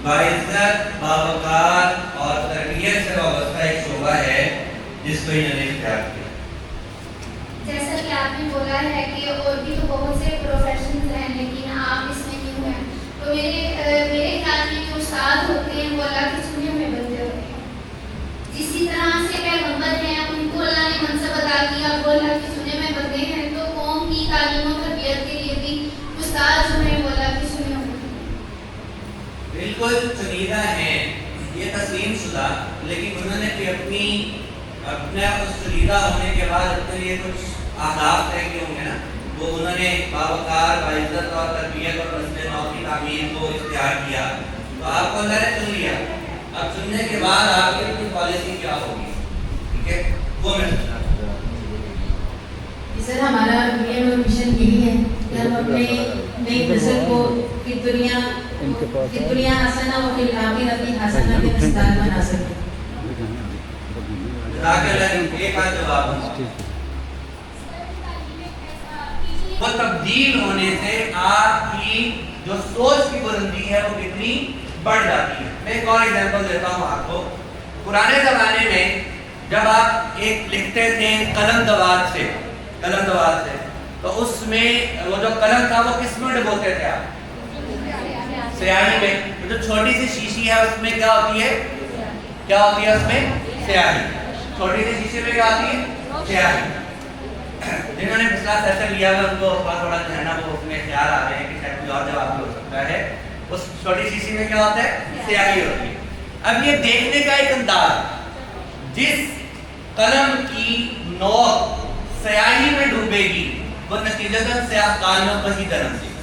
باعزت، باوقار اور تربیت سے وابستہ ایک شعبہ ہے جس کو انہوں نے اختیار کیا. جیسا کہ آپ نے بولا ہے کہ اور بھی تو بہت سے پروفیشنز ہیں لیکن آپ اس میں کیوں ہیں؟ تو میرے خیال میں جو استاد ہوتے ہیں وہ اللہ کی چنے ہوئے بندے ہوتے ہیں. جسی طرح سے پیغمبر ہیں ان کو اللہ نے منصب عطا کیا، وہ اللہ کے چنے ہوئے بندے ہیں، تو قوم کی تعلیم و تربیت کے لیے بھی استاد جو ہیں وہ اللہ کے چنے ہوئے ہیں. بالکل چنیدہ ہیں، یہ تسلیم شدہ، لیکن انہوں نے بھی اپنے اس چنیدہ ہونے کے بعد اپنے لیے کچھ اہداف طے کیے ہوں گے نا. وہ انہوں نے باوقار، باعزت اور تربیت اور نسل نو کی تعمیر کو اختیار کیا، تو آپ کو اللہ نے چن لیا. اب چننے کے بعد آپ کی اپنی پالیسی کیا ہوگی، ٹھیک ہے، وہ میں سوچنا. سر ہمارا ایم اور مشن یہی ہے کہ ہم اپنے نئی نسل کو فی دنیا حسنہ و فی الآخرۃ حسنہ کے رشتہ بنا سکیں. ایک آدھ جواب وہ تبدیل ہونے سے آپ کی جو سوچ کی بلندی ہے وہ کتنی بڑھ جاتی ہے. میں ایک اور ایگزامپل دیتا ہوں آپ کو. پرانے زمانے میں جب آپ ایک لکھتے تھے قلم دوات سے تو اس میں وہ جو قلم تھا وہ کس میں ڈبوتے تھے آپ؟ سیاہی میں. جو چھوٹی سی شیشی ہے اس میں کیا ہوتی ہے اس میں سیاہی. چھوٹی سی شیشے میں کیا ہوتی ہے؟ سیاہی. جنہوں نے پچھلا سیشن لیا ہے ان کو تھوڑا جو ہے نا وہ اس میں خیال آ رہے ہیں کہ شاید کوئی اور جواب بھی ہو سکتا ہے. اس چھوٹی شیشی میں کیا ہوتا ہے؟ سیاہی ہوتی ہے. اب یہ دیکھنے کا ایک انداز، جس قلم کی نوک سیاہی میں ڈوبے گی وہ نتیجتاً سیاہ کانوں پر ہی جنم دے گی،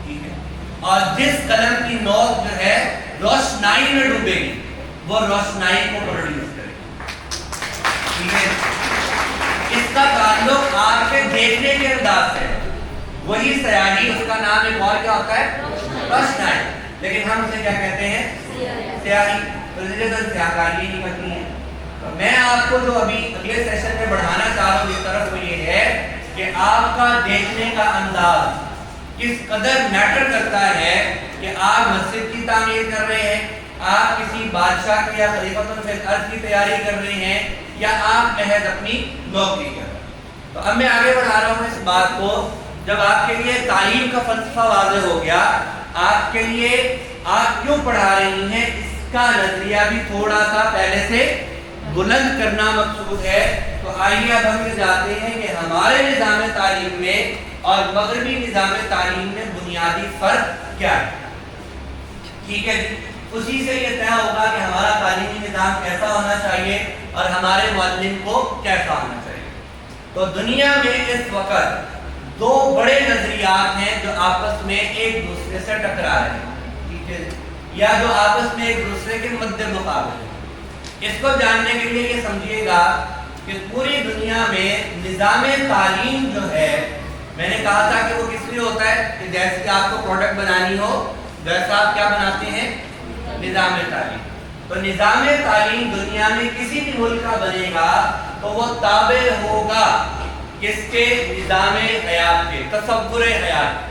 ٹھیک ہے، اور جس قلم کی نوک جو ہے روشنائی میں ڈوبے گی وہ روشنائی کو پروڈیوس کرے گی، ٹھیک ہے. اس کا تعلق آپ کے دیکھنے کے انداز سے. وہی سیاہی، اس کا نام ایک اور کیا ہوتا ہے؟ روشنائی. لیکن ہم اسے کیا کہتے ہیں؟ سیاہی. تو سیاہ کاری نہیں کرتی ہے. میں آپ کو جو ابھی اگلے سیشن میں بڑھانا چاہ رہا ہوں اس طرف وہ یہ ہے کہ آپ کا دیکھنے کا انداز کس قدر میٹر کرتا ہے کہ آپ مسجد کی تعمیر کر رہے ہیں، آپ کسی بادشاہ کی یا خلیفۃ فی الارض کی تیاری کر رہے ہیں، یا آپ محض اپنی نوکری کر رہے ہیں. تو اب میں آگے بڑھا رہا ہوں اس بات کو. جب آپ کے لیے تعلیم کا فلسفہ واضح ہو گیا، آپ کے لیے آپ کیوں پڑھا رہی ہیں اس کا نظریہ بھی تھوڑا سا پہلے سے بلند کرنا مقصود ہے. تو آئیے اب ہم یہ جانتے ہیں کہ ہمارے نظام تعلیم میں اور مغربی نظام تعلیم میں بنیادی فرق کیا ہے. ٹھیک ہے جی. اسی سے یہ طے ہوگا کہ ہمارا تعلیمی نظام کیسا ہونا چاہیے اور ہمارے معلم کو کیسا ہونا چاہیے. تو دنیا میں اس وقت دو بڑے نظریات ہیں جو آپس میں ایک دوسرے سے ٹکرا رہے ہیں، ٹھیک ہے، یا جو آپس میں ایک دوسرے کے مد مقابل ہیں. اس کو جاننے کے لیے یہ سمجھیے گا کہ پوری دنیا میں نظام تعلیم جو ہے، میں نے کہا تھا کہ وہ کس لیے ہوتا ہے کہ جیسے آپ کو پروڈکٹ بنانی ہو ویسا آپ کیا بناتے ہیں؟ نظام تعلیم. تو نظام تعلیم دنیا میں کسی بھی ملک کا بنے گا تو وہ تابع ہوگا کس کے؟ نظام حیات کے، تصور حیات.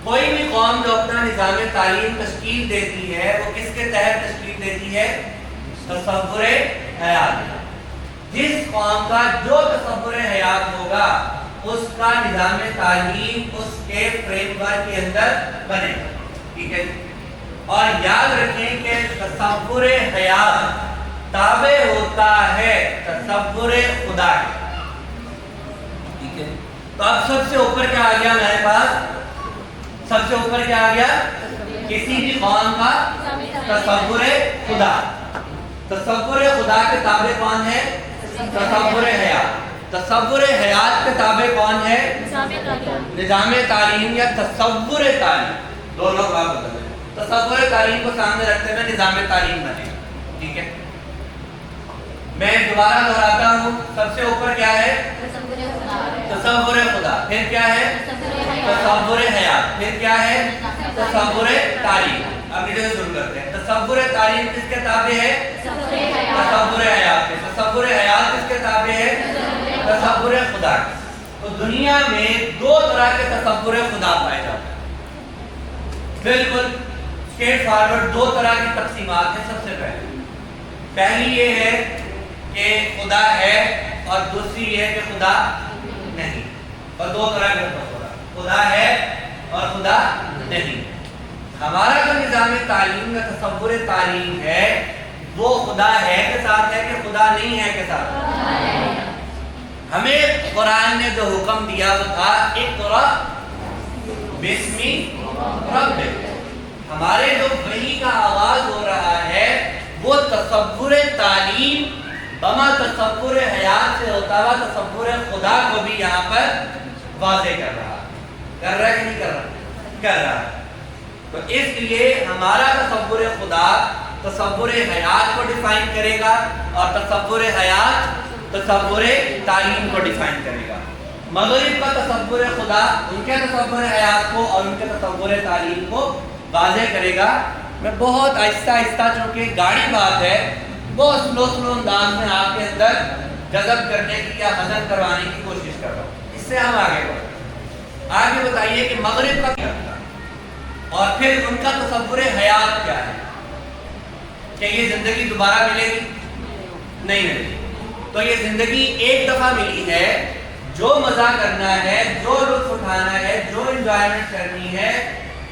کوئی بھی قوم جو اپنا نظام تعلیم تشکیل دیتی ہے وہ کس کے تحت تشکیل دیتی ہے؟ تصور حیات. جس قوم کا جو تصور حیات ہوگا اس کا نظام تعلیم اس کے فریم ورک کے اندر بنے گا، ٹھیک ہے. اور یاد رکھیں کہ تصور حیات تابع ہوتا ہے تصور خدا ہے، ٹھیک ہے. تو اب سب سے اوپر کیا آ گیا ہمارے پاس؟ سب سے اوپر کیا آ گیا؟ کسی بھی قوم کا تصور خدا. تصور خدا کے تابع کون ہے؟ تصور حیات. تصور حیات کے تابع کون ہے؟ نظام تعلیم یا تصور تعلیم، دونوں کا بدل ہے. تصور تعلیم کو سامنے رکھتے ہوئے نظام تعلیم بنے گا، ٹھیک ہے. میں دوبارہ دہراتا ہوں، سب سے اوپر کیا ہے؟ تصور خدا. پھر کیا ہے؟ تصور حیات. پھر کیا ہے؟ تصور تعلیم. اب ادھر شروع کرتے ہیں. تصور تعلیم کس کے تابع ہے؟ تصور حیات. تصور حیات کس کے تابع ہے؟ تصور خدا. تو دنیا میں دو طرح کے تصور خدا پائے جاتے ہیں. بالکل اسٹریٹ فارورڈ دو طرح کی تقسیمات ہیں. سب سے پہلی یہ ہے کہ خدا ہے اور دوسری یہ ہے کہ خدا نہیں. اور دو طرح کا خدا ہے اور خدا نہیں. ہمارا جو نظام تعلیم کا تصور تعلیم ہے وہ خدا ہے کے ساتھ ہے کہ خدا نہیں ہے کے ساتھ. ہمیں قرآن نے جو حکم دیا وہ تھا اقرأ بسم ربک. ہمارے جو وحی کا آغاز ہو رہا ہے وہ تصور تعلیم بما تصور حیات سے ہوتا ہوا تصور خدا کو بھی یہاں پر واضح کر رہا ہے کہ نہیں کر رہا. تو اس لیے ہمارا تصور خدا تصور حیات کو ڈیفائن کرے گا اور تصور حیات تصور تعلیم کو ڈیفائن کرے گا. مغرب کا تصور خدا ان کے تصور حیات کو اور ان کے تصور تعلیم کو واضح کرے گا. میں بہت آہستہ آہستہ چونکہ گاڑی بات ہے بہت سلو انداز میں آپ کے اندر جذب کرنے کی یا ہضم کروانے کی کوشش کر رہا ہوں. اس سے ہم آگے بڑھیں. آگے بتائیے کہ مغرب کا کیا تھا اور پھر ان کا تصور حیات کیا ہے. کہ یہ زندگی دوبارہ ملے گی؟ نہیں ملے گی. تو یہ زندگی ایک دفعہ ملی ہے. جو مزہ کرنا ہے, جو لطف اٹھانا ہے, جو انجوائمنٹ کرنی ہے,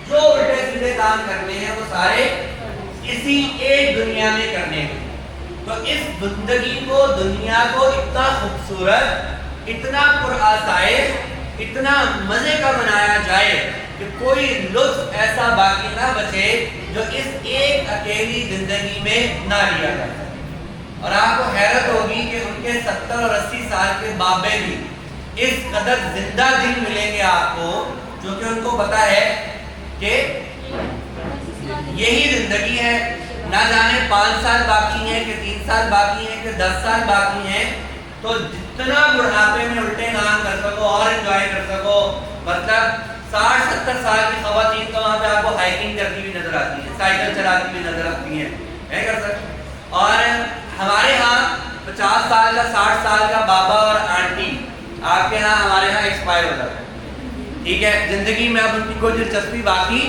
جو الٹے سیدھے کام کرنے ہیں وہ سارے اسی ایک دنیا میں کرنے ہیں. تو اس زندگی کو دنیا کو اتنا خوبصورت اتنا پرآسائش اتنا مزے کا بنایا جائے کہ کوئی لطف ایسا باقی نہ بچے جو اس ایک اکیلی زندگی میں نہ لیا جائے. اور آپ کو حیرت ہوگی کہ ان کے 70 اور 80 سال کے بابے بھی اس قدر زندہ دل ملیں گے آپ کو جو کہ ان کو پتا ہے کہ یہی زندگی ہے. نہ جانے 5 سال باقی ہیں کہ 3 سال باقی ہیں کہ 10 سال باقی ہیں. تو جتنا بڑھاپے میں الٹے کام کر سکو اور انجوائے کر سکو. مطلب 60-70 سال کی خواتین تو وہاں پہ آپ کو ہائیکنگ کرتی ہوئی نظر آتی ہیں, سائیکل چلاتی ہوئی نظر آتی ہیں, ہے کر سکتے. اور ہمارے ہاں 50 سال کا 60 سال کا بابا اور آنٹی آپ کے ہاں ہمارے ہاں ایکسپائر ہو جاتا ہے. ٹھیک ہے, زندگی میں اب ان کی کوئی دلچسپی باقی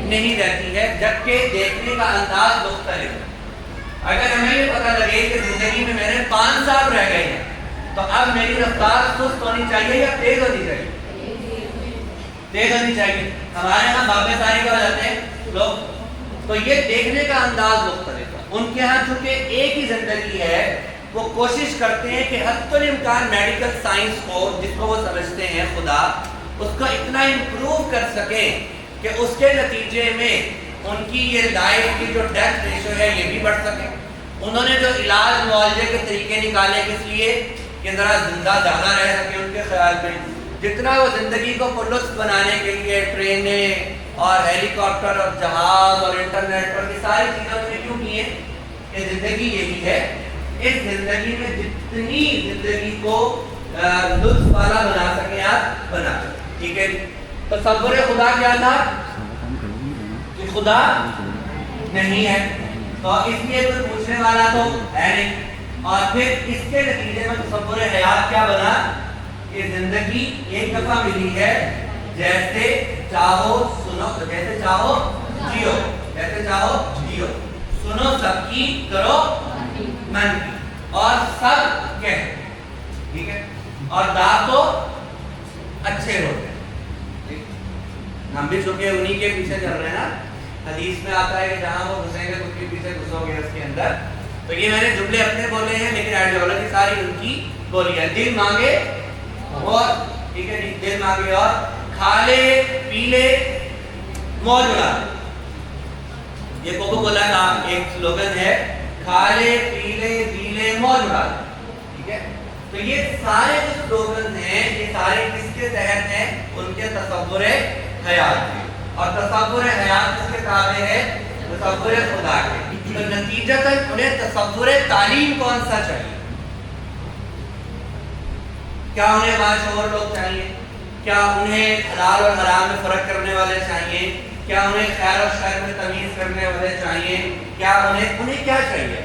نہیں رہتی ہے, جبکہ دیکھنے کا انداز مختلف ہے. اگر ہمیں یہ پتہ لگے کہ زندگی میں میرے 5 سال رہ گئے ہیں تو اب میری رفتار سست ہونی چاہیے یا تیز ہونی چاہیے؟ تیز ہونی چاہیے. ہمارے ہاں بابے ساری کا ہو جاتے ہیں لوگ. تو یہ دیکھنے کا انداز مختلف ہے. ان کے ہاں چونکہ ایک ہی زندگی ہے وہ کوشش کرتے ہیں کہ حتی الامکان میڈیکل سائنس کو جس کو وہ سمجھتے ہیں خدا اس کو اتنا امپروو کر سکیں کہ اس کے نتیجے میں ان کی یہ لائف کی جو ڈیتھ ریشو ہے یہ بھی بڑھ سکے. انہوں نے جو علاج معالجے کے طریقے نکالے کس لیے کہ ذرا زندہ زیادہ رہ سکے. ان کے خیال میں جتنا وہ زندگی کو پرلطف بنانے کے لیے ٹرینیں اور ہیلی کاپٹر اور جہاز اور انٹرنیٹ اور یہ ساری چیزیں انہوں نے کیوں کی ہیں کہ زندگی یہی ہے. اس زندگی میں جتنی زندگی کو لطف والا بنا سکیں آپ بنا سکیں. ٹھیک ہے. تصور خدا کیا تھا کہ خدا نہیں ہے تو اس لیے کوئی پوچھنے والا تو ہے نہیں. اور پھر اس کے نتیجے میں تصور حیات کیا بنا کہ زندگی ایک دفعہ ملی ہے, جیسے چاہو سنو, جیسے چاہو جیو, جیسے چاہو جیو, سنو سب کی کرو من کی اور سب کہہ. ٹھیک ہے. اور دانت تو اچھے ہوتے ہیں. ہم بھی چونکہ انہی کے پیچھے چل رہے ہیں نا. حدیث میں آتا ہے کہ جہاں وہ گھسیں گے اس کے پیچھے گھسو گے اس کے اندر. تو یہ میں نے جملے اپنے بولے ہیں لیکن آئیڈیالوجی ساری ان کی بولی ہے. دل مانگے اور ٹھیک ہے, دل مانگے اور کھا لے پی لے موج اڑا. یہ کوکو کولا کا ایک سلوگن ہے, کھا لے پی لے پی لے موج اڑا. ٹھیک ہے. تو یہ سارے جو سلوگن ہیں یہ سارے کس کے تحت ہیں؟ ان کے تصور حیات کے. اور تصور حیات کس کے تابع ہے؟ تصور خدا کے. تو نتیجتاً انہیں تصور تعلیم کون سا چاہیے؟ کیا انہیں باشعور لوگ چاہیے؟ کیا انہیں حلال اور حرام میں فرق کرنے والے چاہیے؟ کیا انہیں خیر اور شر میں تمیز کرنے والے چاہیے؟ کیا انہیں کیا چاہیے؟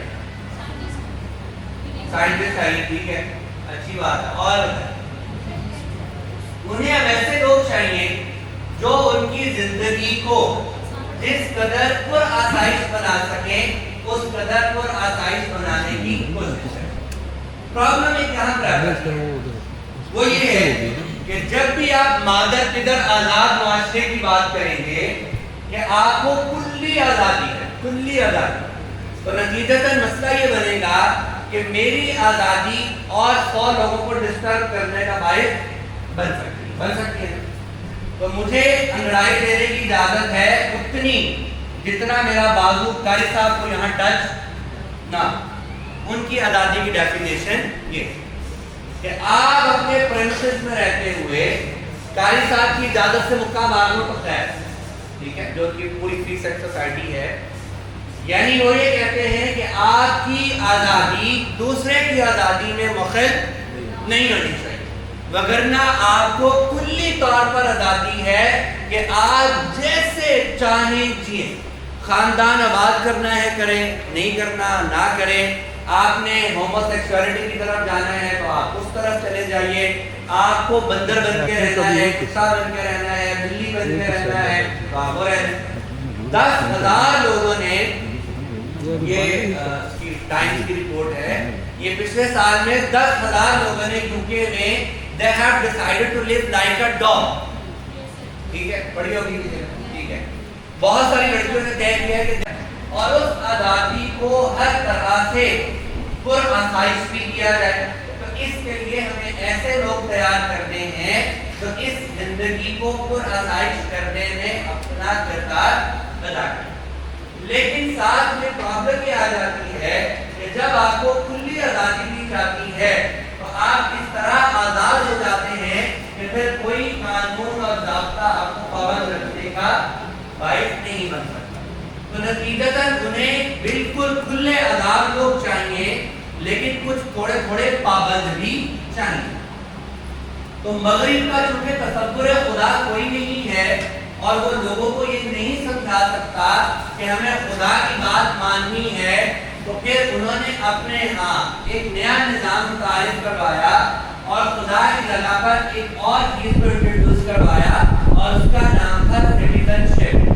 سائنٹسٹ چاہیے. ٹھیک ہے, اچھی بات ہے. اور انہیں اب ایسے لوگ چاہیے جو ان کی زندگی کو جس قدر پر آسائش بنا سکیں اس قدر پر آسائش بنانے کی کوشش ہے. پرابلم ایک یہاں پر وہ یہ ہے کہ جب بھی آپ مادر پدر آزاد معاشرے کی بات کریں گے کہ آپ کو کلی آزادی ہے، کلی آزادی، تو نتیجتاً مسئلہ یہ بنے گا کہ میری آزادی اور 100 لوگوں کو ڈسٹرب کرنے کا باعث بن سکتی ہے. تو مجھے انگڑائی دینے کی اجازت ہے اتنی جتنا میرا بازو قاری صاحب کو یہاں ٹچ نہ. ان کی آزادی کی ڈیفینیشن یہ کہ آپ اپنے پریمیسز میں رہتے ہوئے قاری صاحب کی اجازت سے مکہ مار لو تو خیر، ٹھیک ہے، جو کہ پوری فری سیکس سوسائٹی ہے. یعنی وہ یہ کہتے ہیں کہ آپ کی آزادی دوسرے کی آزادی میں مخل نہیں ہونی چاہیے، وگرنہ آپ کو کلی طور پر آزادی ہے کہ آپ جیسے چاہیں جئیں. خاندان آباد کرنا ہے کریں، نہیں کرنا نہ کریں. آپ نے ہومو سیکسولیٹی کی طرف جانا ہے تو آپ اس طرف چلے جائیے. آپ کو بندر بن کے رہنا ہے، کتا بن کے رہنا ہے، بلی بن کے رہنا ہے تو آپ وہ رہنا ہے. 10,000 لوگوں نے، یہ ٹائمز کی رپورٹ ہے، یہ پچھلے سال میں 10,000 لوگوں نے یوکے میں they have decided to live like a dog. ٹھیک ہے، پڑھی ہوگی، ٹھیک ہے. بہت ساری لڑکیوں نے طے کیا ہے کہ اور اس آزادی کو ہر طرح سے پر آسائش بھی کیا جائے. تو اس کے لیے ہمیں ایسے لوگ تیار کرنے ہیں جو اس زندگی کو پر آسائش کرنے میں اپنا کردار ادا کریں. لیکن ساتھ میں پرابلم یہ آ جاتی ہے کہ جب آپ کو کلی آزادی دی جاتی ہے تو آپ اس طرح آزاد ہو جاتے ہیں کہ پھر کوئی قانون اور ضابطہ آپ کو پابند رکھنے کا باعث نہیں بن سکتا. تو نتیجتاً انہیں بالکل کھلے آزاد لوگ چاہیے لیکن کچھ تھوڑے تھوڑے پابند بھی چاہیے. تو مغرب کا چونکہ تصور خدا کوئی نہیں ہے اور وہ لوگوں کو یہ نہیں سمجھا سکتا کہ ہمیں خدا کی بات ماننی ہے، تو پھر انہوں نے اپنے ہاں ایک نیا نظام متعارف کروایا اور خدا کی جگہ پر ایک اور چیز کو انٹروڈیوس کروایا اور اس کا نام تھا سٹیزن شپ.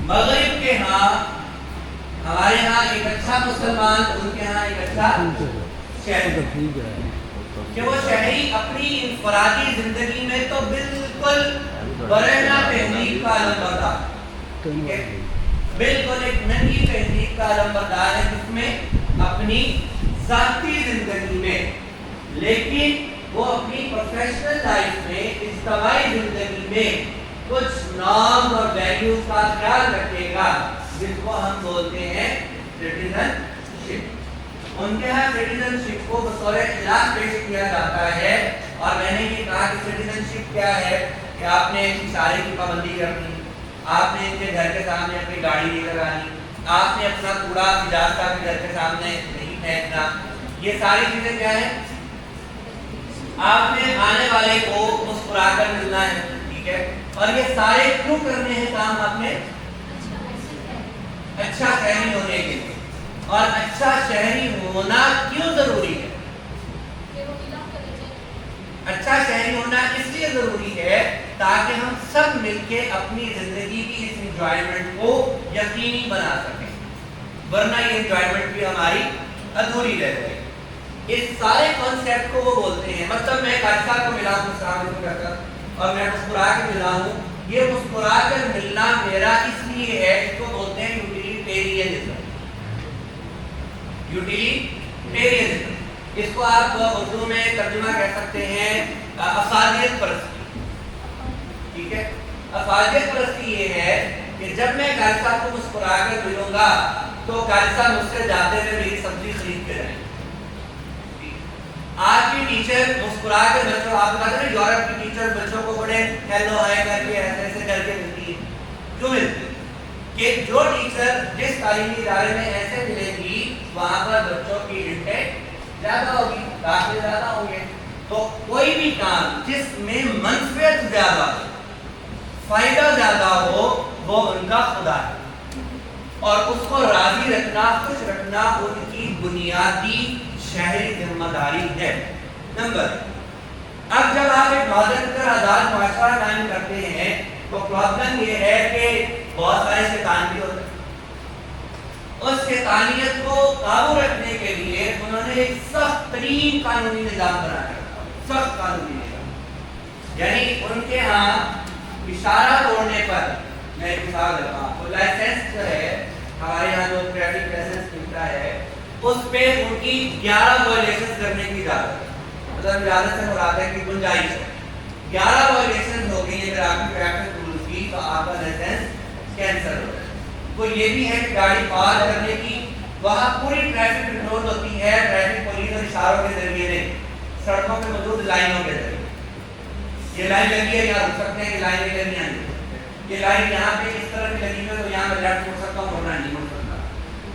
مغرب کے ہاں، ہمارے ہاں ایک اچھا مسلمان، ان کے ہاں ایک اچھا شہری، کہ وہ شہری اپنی انفرادی زندگی میں تو بالکل برہنہ تہذیب کا علمبردار، ٹھیک ہے، بالکل ایک ننگی تہذیب کا علمبردار ہے جس میں اپنی ذاتی زندگی میں، لیکن وہ اپنی پروفیشنل لائف میں، اجتماعی زندگی میں کچھ نام اور ویلیوز کا خیال رکھے گا جس کو ہم بولتے ہیں سٹیزن شپ. ان کے ہاں سٹیزن شپ کو بطور اعلان پیش کیا جاتا ہے اور میں نے یہ کہا کہ سٹیزن شپ کیا ہے کہ آپ نے اشارے کی پابندی کرنی، آپ نے ان کے گھر کے سامنے اپنی گاڑی نہیں لگانی، آپ نے اپنا کوڑا اجازت کے گھر کے سامنے نہیں پھینکنا. یہ ساری چیزیں کیا ہیں؟ آپ نے آنے والے کو مسکرا کر ملنا ہے، ٹھیک ہے. اور یہ سارے کیوں کرنے ہیں کام آپ نے؟ اچھا شہری ہونے کے لیے. اور اچھا شہری ہونا کیوں ضروری ہے؟ اچھا شہری ہونا اس لیے ضروری ہے تاکہ ہم سب مل کے اپنی زندگی کی اس انجوائمنٹ کو یقینی بنا سکیں، ورنہ یہ انجوائمنٹ بھی ہماری ادھوری رہ جائے گی. اس سارے کانسیپٹ کو وہ بولتے ہیں، مطلب میں ایک اچھا کو ملا ہوں السلام علیکم کہتا اور میں مسکرا کے ملا ہوں، یہ مسکرا کر ملنا میرا اس لیے ہے، اس کو بولتے ہیں یوٹیلیٹیرینزم. یوٹیلیٹیرینزم، اس کو آپ اردو میں ترجمہ کہہ سکتے ہیں افادیت پرستی، ٹھیک ہے. افادیت پرستی یہ ہے کہ جب میں قاری صاحب کو مسکرا کر ملوں گا تو قاری صاحب مجھ سے جاتے ہوئے میری سبزی خرید کے جائیں. آپ کی ٹیچر مسکرا کر بچوں، آپ بتا دیں یورپ کی ٹیچر بچوں کو بڑے ہیلو ہائی کر کے ایسے ایسے کر کے ملتی ہے. کیوں ملتی ہے؟ کہ جو ٹیچر جس تعلیمی ادارے میں ایسے ملے گی وہاں پر بچوں کی انٹیک زیادہ ہوگی، داخلے زیادہ ہوں گے. تو کوئی بھی کام جس میں منفعت زیادہ ہو، فائدہ زیادہ ہو، وہ ان کا خدا ہے اور اس کو راضی رکھنا، خوش رکھنا ان کی بنیادی شہری ذمہ داری ہے. نمبر، اب جب آپ ایک مادر آزاد معاشرہ قائم کرتے ہیں تو پرابلم یہ ہے کہ بہت سارے شیطان بھی ہوتے ہیں. اس شیطانیت کو قابو رکھنے کے لیے انہوں نے ایک سخت ترین قانونی نظام بنایا, سخت قانونی نظام. یعنی ان کے ہاں اشارہ توڑنے پر, میں ایک مثال دیتا ہوں آپ کو, لائسنس جو ہے ہمارے یہاں جو ٹریفک لائسنس ملتا ہے اس پہ ان کی 11 وائلیشن کرنے کی اجازت ہے. مطلب اجازت سے مراد ہے کہ گنجائش ہے. 11 وائلیشن ہو گئی اگر آپ کی ٹریفک رولز کی تو آپ کا لائسنس کینسل ہو جائے. تو یہ بھی ہے کہ گاڑی پار کرنے کی وہاں پوری ٹریفک کنٹرول ہوتی ہے ٹریفک پولیس اور اشاروں کے ذریعے نہیں, سڑکوں پہ موجود لائنوں کے ذریعے. یہ لائن لگی ہے, یہاں رک سکتے ہیں, یہ لائن ادھر نہیں آنی, یہ لائن یہاں پہ اس طرح کی لگی ہے تو یہاں میں لیفٹ مڑ سکتا ہوں, مڑنا نہیں مڑ سکتا.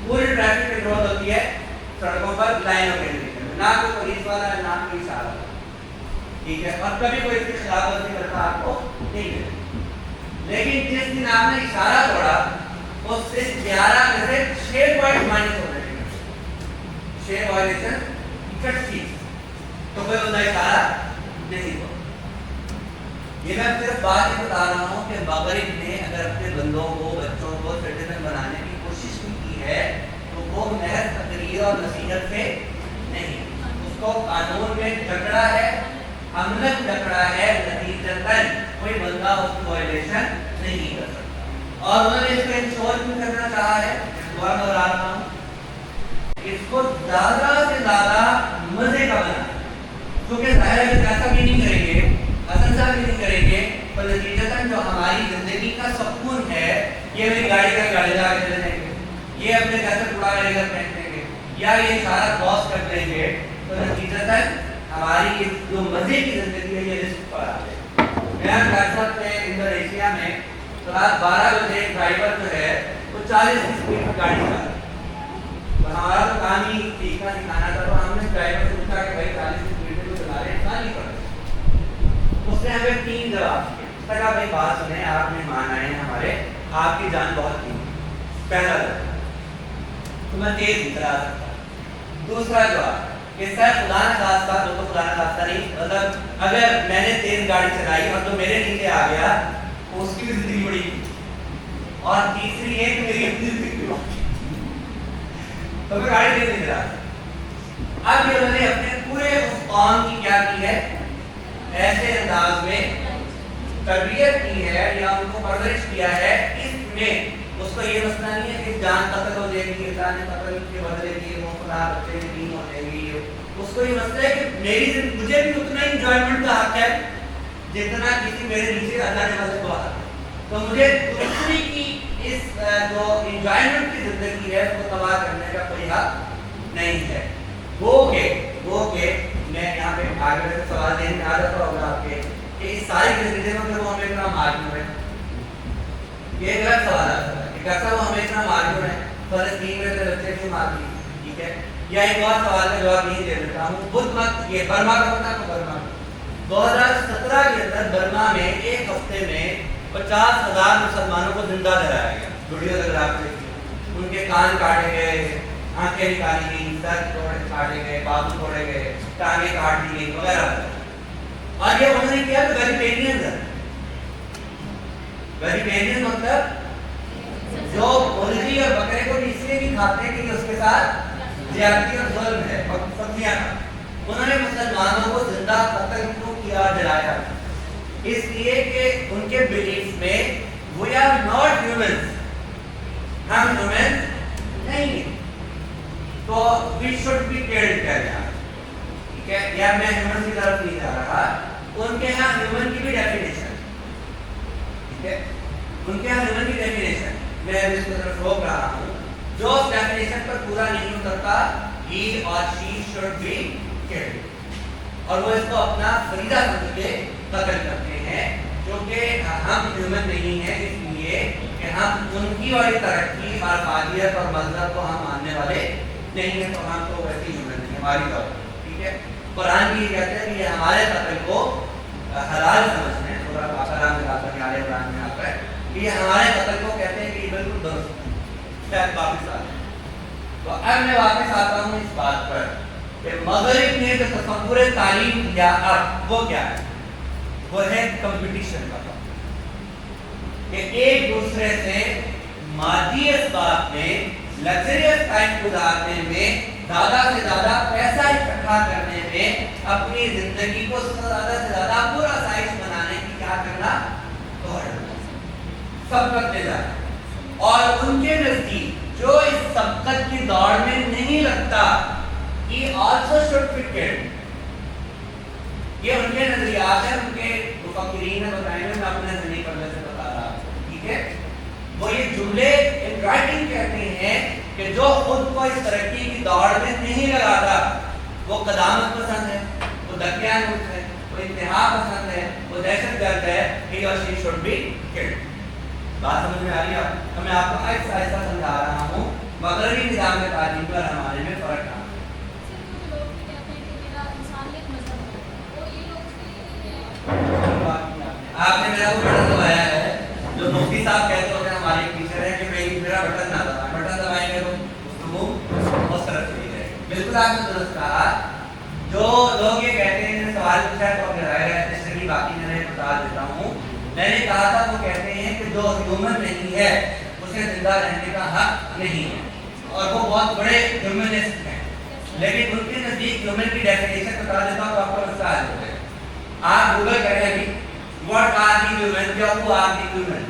پوری ٹریفک کنٹرول ہوتی ہے سڑکوں پر لائنوں کے ذریعے, نہ کوئی پولیس والا ہے نہ کوئی اشارہ. ٹھیک ہے, اور کبھی کوئی اس کی خلاف ورزی کرتا آپ کو نہیں ہے. لیکن جس دن آپ نے اشارہ توڑا اس سے 11 میں سے 6 پوائنٹ مائنس ہو رہے ہیں, 6 وائلیشن کٹ کی. تو کوئی بندہ اشارہ نہیں ہو. یہ میں صرف بات یہ بتا رہا ہوں کہ مغرب نے اگر اپنے بندوں کو, بچوں کو سٹیزن بنانے کی کوشش بھی کی ہے تو وہ محض تقریر اور نصیحت سے نہیں, اس کو قانون میں جکڑا ہے, عملاً جکڑا ہے, نتیجتاً کوئی بندہ اس کی وائلیشن نہیں کر سکتا. اور انہوں نے اس کو انشور بھی کرنا چاہا ہے, دوبارہ بتا رہا ہوں, اس کو زیادہ سے زیادہ مزے کا بنا, کیونکہ ظاہر ہے کہ ایسا بھی نہیں کریں گے, حسن صاحب بھی نہیں کریں گے, پر نتیجتاً جو ہماری زندگی کا سکون ہے یہ میری گاڑی کا گاڑی لگا کے چلے جائیں گے, یہ اپنے کیسے اڑا لے کر پھینک دیں گے, یا یہ سارا کراس کر دیں گے, تو نتیجتاً ہماری جو مزے کی زندگی ہے یہ رسک پر آ جائے. میں ریاست میں انڈونیشیا میں رات 12 بجے ڈرائیور جو ہے وہ 40 اسپیڈ پر گاڑی چلا رہا ہے. تو ہمارا تو کام ہی سیکھنا سکھانا تھا, تو ہم نے ڈرائیور سے پوچھا کہ بھائی 40 اسپیڈ پہ تو چلا رہے ہیں, کہاں نہیں پڑ. اس نے ہمیں 3 جواب دیے. کہا بھائی بات سنیں, آپ مہمان آئے ہیں ہمارے, آپ کی جان بہت قیمتی. پہلا جواب تو میں تیز نہیں چلا سکتا. دوسرا جواب کہ سر خدا نہ خواستہ, تو خدا نہ خواستہ نہیں, مطلب اگر میں نے تیز گاڑی چلائی اور تو میرے نیچے آ گیا تو اس کی بھی زندگی بڑی. اور تیسری ہے کہ میری اپنی زندگی بڑی, تو میں گاڑی تیز نہیں چلا سکتا. اب یہ انہوں نے اپنے پورے اس قوم کی کیا کی ہے, ایسے انداز میں تربیت کی ہے یا ان کو پرورش کیا ہے, اس میں اس کو یہ مسئلہ نہیں ہے کہ جان قتل ہو جائے گی, جان قتل کے بدلے کی وہ خدا بچے نہیں ہو جائے گی. اس کو یہ مسئلہ ہے کہ میری مجھے بھی اتنا انجوائمنٹ کا حق ہے جتنا کسی میرے نیچے اللہ نے مجھے کو حق ہے. تو مجھے دوسری کی اس جو انجوائمنٹ کی زندگی ہے اس کو تباہ کرنے کا کوئی حق نہیں ہے. وہ کہ میں یہاں پہ آگے سے سوال دینے میں عادت ہوگا آپ کے کہ اس ساری زندگی میں وہ ہمیں اتنا مارجو ہے. یہ غلط سوال آتا ہے کہ کیسا وہ ہمیں اتنا مارجو ہے, فلسطین میں سے بچے کیوں مار دیے. ٹھیک ہے, یا ایک اور سوال کا جواب نہیں دے دیتا ہوں. بدھ مت, یہ برما کا پتہ ہے, برما 2017 کے اندر برما میں ایک ہفتے میں 50,000 مسلمانوں کو زندہ جلایا گیا. ویڈیو اگر آپ دیکھیں, ان کے کان کاٹے گئے, آنکھیں نکالی گئی, سر کاٹے گئے, بازو توڑے گئے, ٹانگیں کاٹ دی گئی وغیرہ. اور یہ انہوں نے کیا کہ ویجیٹیرین ہے. ویجیٹیرین مطلب جو مرغی اور بکرے کو اس لیے بھی کھاتے ہیں کہ اس کے ساتھ زیادتی اور ظلم ہے, سبزیاں کھاتے. انہوں نے مسلمانوں کو زندہ قتل کیوں کیا, جلایا؟ اس لیے کہ ان کے بلیف میں وی آر ناٹ ہیومنز, ہم ہیومنز نہیں ہیں, تو وی شوڈ بی کیئرڈ کیا جائے. ٹھیک ہے, یا میں ہیومن کی طرف نہیں جا رہا, ان کے ہاں ہیومن کی بھی ڈیفینیشن. ٹھیک ہے, ان کے ہاں ہیومن کی ڈیفینیشن میں اس کی طرف روک رہا ہوں. جو اس ڈیفینیشن پر پورا نہیں اترتا, ہی اور شی شوڈ بی کیئرڈ. اور وہ اس کو اپنا فریضہ سمجھ کے قتل کرتے ہیں, کیونکہ ہم ہیومن نہیں ہیں, اس لیے کہ ہم ان کی والی ترقی اور فعالیت اور مذہب کو ہم ماننے والے نہیں ہیں, تو ہم تو ویسے ہیومن نہیں ہماری طور. ٹھیک ہے, قرآن بھی یہ کہتے ہیں کہ یہ ہمارے قتل کو حلال سمجھتے ہیں. سورہ بقرہ میں آتا ہے, آل عمران میں آتا ہے کہ یہ ہمارے قتل کو کہتے ہیں کہ یہ بالکل درست ہے. شاید واپس آ جائیں. تو اب میں واپس آتا ہوں اس بات پر کہ مغرب نے جو تصور تعلیم دیا اب وہ کیا ہے, وہ ہے کمپٹیشن کا. کہ ایک دوسرے سے مادی اسباب میں لگزریس ٹائم گزارنے میں زیادہ سے زیادہ پیسہ اکٹھا کرنے میں اپنی زندگی کو زیادہ سے زیادہ پورا سائز بنانے کی کیا کرنا دوڑ سبقت لے جانا اور ان کے نزدیک جو اس سبقت کی دوڑ میں نہیں لگتا he also should pick it. یہ ان کے نظریات ہیں ان کے مفکرین نے بتائے ہیں میں اپنے ذہنی پردے سے بتا رہا ہوں ٹھیک ہے وہ یہ جملے ان رائٹنگ کہتے ہیں کہ جو خود کو اس ترقی کی دوڑ میں نہیں لگاتا وہ قدامت پسند ہے وہ دقیانوس ہے وہ انتہا پسند ہے وہ دہشت گرد ہے he or she should be killed. بات سمجھ میں آ رہی ہے تو میں آپ کو آہستہ آہستہ سمجھا رہا ہوں مغربی نظام میں تعلیم پر ہمارے میں فرق ہے. آپ نے میرا وہ بٹن دبایا ہے جو مفتی صاحب کہتے ہوتے ہیں ہمارے ٹیچر ہیں کہ بھائی میرا بٹن نہ دبائیں بٹن دبائیں گے تو گفتگو اس طرف چلی جائے گی. بالکل آپ نے درست کہا. جو لوگ یہ کہتے ہیں سوال پوچھا ہے تو اپنے رائے رہتے اس لیے باقی میں بتا دیتا ہوں. میں نے کہا تھا وہ کہتے ہیں کہ جو ہیومن نہیں ہے اسے زندہ رہنے کا حق نہیں ہے اور وہ بہت بڑے ہیومنسٹ ہیں لیکن ان کے نزدیک ہیومن کی ڈیفینیشن بتا دیتا ہوں تو آپ کو مسئلہ حل ہو جائے. آپ گوگل کریں ابھی what are the humans یا who are the humans